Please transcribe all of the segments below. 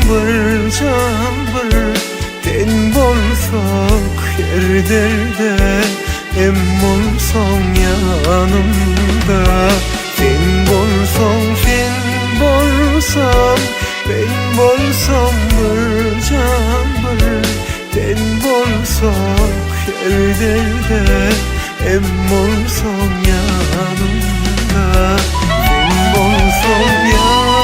bir can bir ten bolsak her derde em bolsam yanımda. Sen bolsam sen bolsam ben bolsam bir can bir ten bolsak her derde em bolsam yanımda. Sen bolsam yanımda.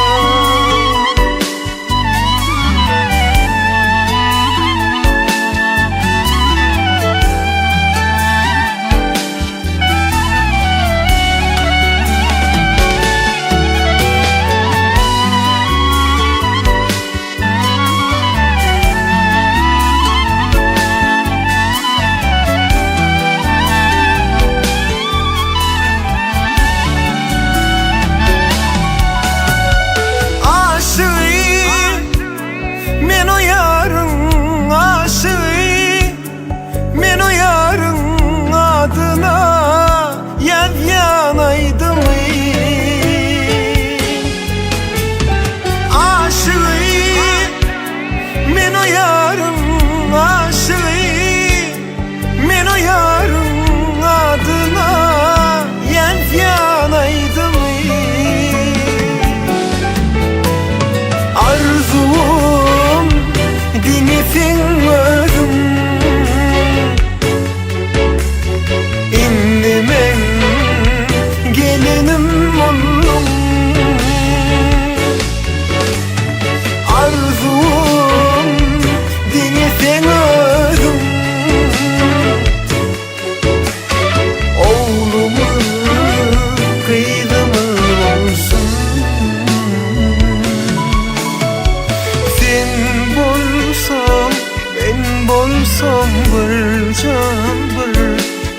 Bolsam bir can bir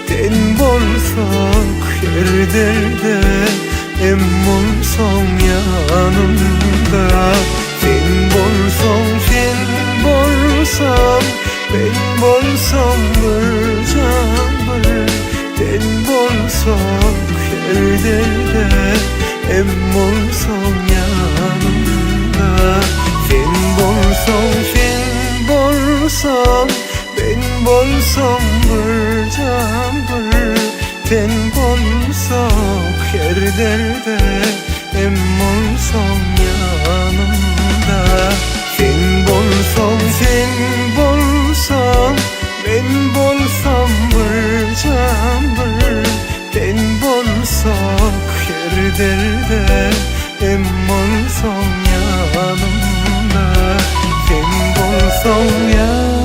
ten bolsak her derde em bolsam yanımda. Sen bolsam sen bolsam ben bolsam bir can bir ten bolsak her derde em bolsam yanımda. Sen bolsam sen bolsam ben bolsam bir can bir ten bolsak her derde em bolsam yanımda. Sen bolsam sen bolsam ben bolsam bir can bir ten bolsak her derde em bolsam yanımda. Sen bolsam yanımda.